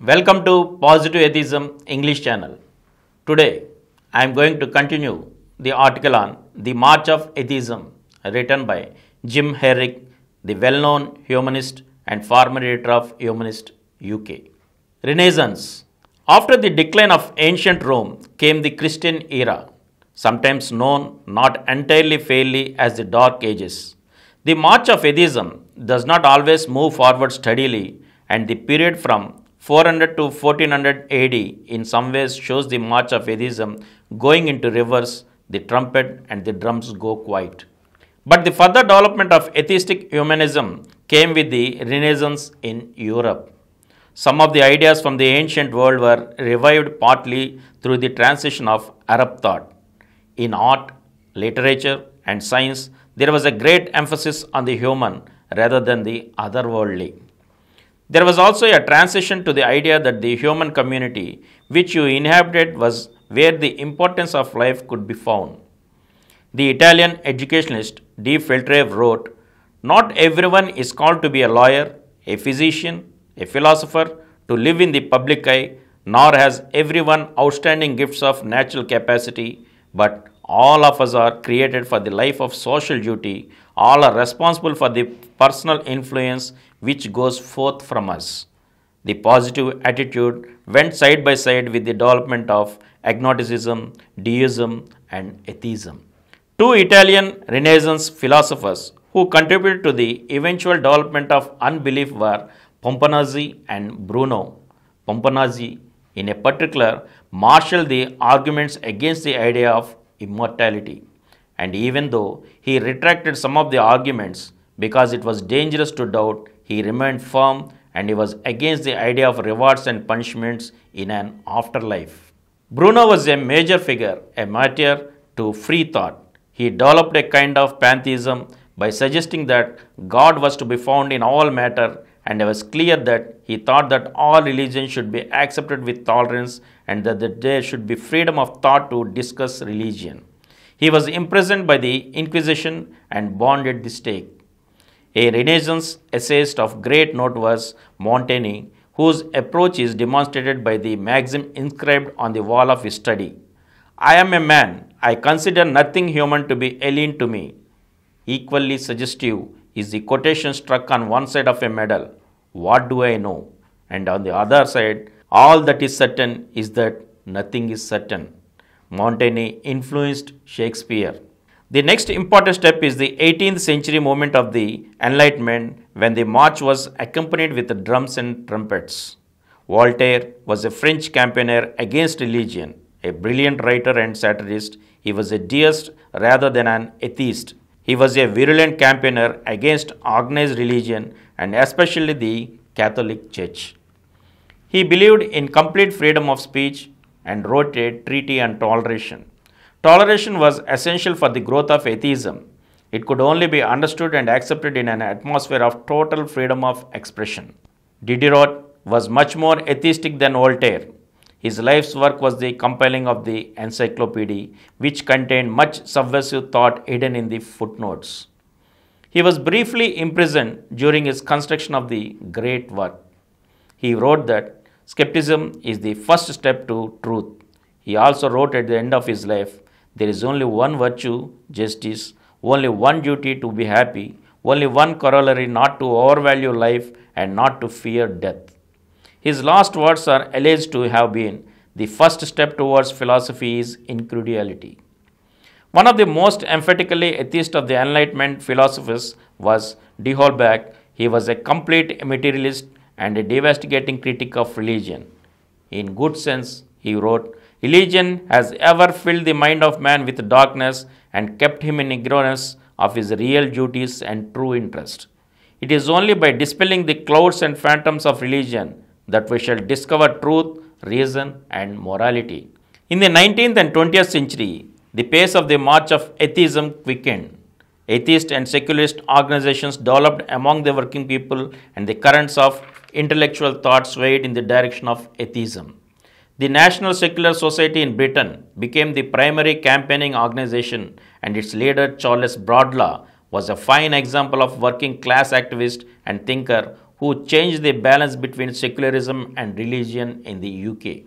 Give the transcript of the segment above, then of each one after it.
Welcome to Positive Atheism English channel. Today, I am going to continue the article on The March of Atheism written by Jim Herrick, the well-known humanist and former editor of Humanist UK. Renaissance. After the decline of ancient Rome came the Christian era, sometimes known not entirely fairly as the Dark Ages. The march of atheism does not always move forward steadily, and the period from 400 to 1400 AD in some ways shows the march of atheism going into reverse. The trumpet and the drums go quiet. But the further development of atheistic humanism came with the Renaissance in Europe. Some of the ideas from the ancient world were revived partly through the transition of Arab thought. In art, literature, and science, there was a great emphasis on the human rather than the otherworldly. There was also a transition to the idea that the human community which you inhabited was where the importance of life could be found. The Italian educationalist D. Filtreve wrote, "Not everyone is called to be a lawyer, a physician, a philosopher, to live in the public eye, nor has everyone outstanding gifts of natural capacity, but all of us are created for the life of social duty. All are responsible for the personal influence which goes forth from us." The positive attitude went side by side with the development of agnosticism, deism, and atheism. Two Italian Renaissance philosophers who contributed to the eventual development of unbelief were Pomponazzi and Bruno. Pomponazzi, in a particular, marshaled the arguments against the idea of immortality, and even though he retracted some of the arguments because it was dangerous to doubt, he remained firm and he was against the idea of rewards and punishments in an afterlife. Bruno was a major figure, a martyr to free thought. He developed a kind of pantheism by suggesting that God was to be found in all matter, and it was clear that he thought that all religions should be accepted with tolerance and that there should be freedom of thought to discuss religion. He was imprisoned by the Inquisition and burned at the stake. A Renaissance essayist of great note was Montaigne, whose approach is demonstrated by the maxim inscribed on the wall of his study. "I am a man. I consider nothing human to be alien to me." Equally suggestive is the quotation struck on one side of a medal, "What do I know?" and on the other side, "All that is certain is that nothing is certain." Montaigne influenced Shakespeare. The next important step is the 18th century movement of the Enlightenment, when the march was accompanied with drums and trumpets. Voltaire was a French campaigner against religion. A brilliant writer and satirist, he was a deist rather than an atheist. He was a virulent campaigner against organized religion and especially the Catholic Church. He believed in complete freedom of speech and wrote a treatise on toleration. Toleration was essential for the growth of atheism. It could only be understood and accepted in an atmosphere of total freedom of expression. Diderot was much more atheistic than Voltaire. His life's work was the compiling of the encyclopedia, which contained much subversive thought hidden in the footnotes. He was briefly imprisoned during his construction of the great work. He wrote that skepticism is the first step to truth. He also wrote at the end of his life, "There is only one virtue, justice, only one duty, to be happy, only one corollary, not to overvalue life and not to fear death." His last words are alleged to have been, "The first step towards philosophy is incredulity." One of the most emphatically atheist of the Enlightenment philosophers was D'Holbach. He was a complete materialist and a devastating critic of religion. In good sense, he wrote, "Religion has ever filled the mind of man with darkness and kept him in ignorance of his real duties and true interest. It is only by dispelling the clouds and phantoms of religion that we shall discover truth, reason, and morality." In the 19th and 20th century, the pace of the march of atheism quickened. Atheist and secularist organizations developed among the working people, and the currents of intellectual thought swayed in the direction of atheism. The National Secular Society in Britain became the primary campaigning organization, and its leader, Charles Bradlaugh, was a fine example of working class activist and thinker who changed the balance between secularism and religion in the UK.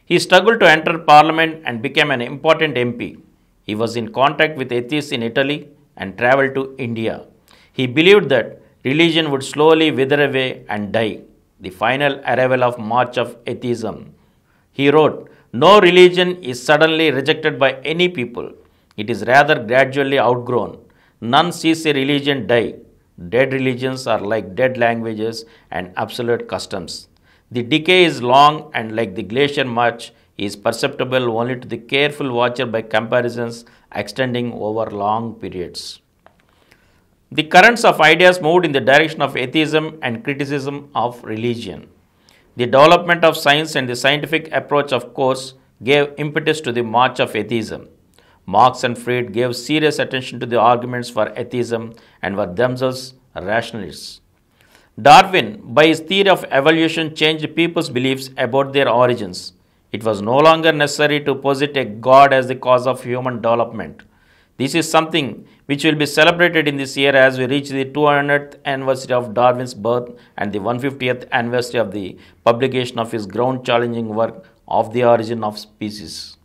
He struggled to enter parliament and became an important MP. He was in contact with atheists in Italy and traveled to India. He believed that religion would slowly wither away and die, the final arrival of March of Atheism. He wrote, "No religion is suddenly rejected by any people. It is rather gradually outgrown. None sees a religion die. Dead religions are like dead languages and absolute customs. The decay is long and like the glacier march is perceptible only to the careful watcher by comparisons extending over long periods." The currents of ideas moved in the direction of atheism and criticism of religion. The development of science and the scientific approach, of course, gave impetus to the march of atheism. Marx and Freud gave serious attention to the arguments for atheism and were themselves rationalists. Darwin, by his theory of evolution, changed people's beliefs about their origins. It was no longer necessary to posit a God as the cause of human development. This is something which will be celebrated in this year as we reach the 200th anniversary of Darwin's birth and the 150th anniversary of the publication of his ground-challenging work of the origin of species.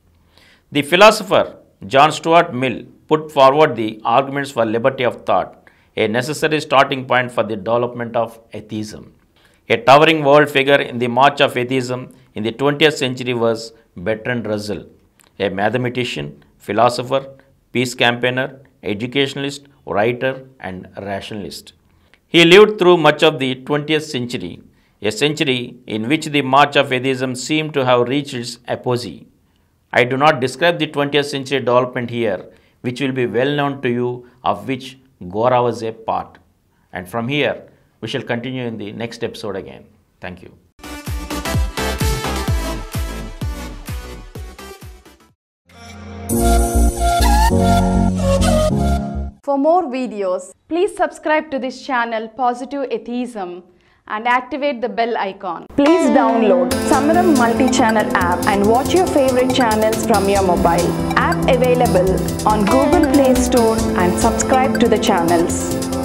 The philosopher John Stuart Mill put forward the arguments for liberty of thought, a necessary starting point for the development of atheism. A towering world figure in the march of atheism in the 20th century was Bertrand Russell, a mathematician, philosopher, peace campaigner, educationalist, writer, and rationalist. He lived through much of the 20th century, a century in which the march of atheism seemed to have reached its apogee. I do not describe the 20th century development here, which will be well known to you, of which Gora was a part. And from here, we shall continue in the next episode again. Thank you. For more videos, please subscribe to this channel Positive Atheism and activate the bell icon. Please download Samaram multi-channel app and watch your favorite channels from your mobile. App available on Google Play Store and subscribe to the channels.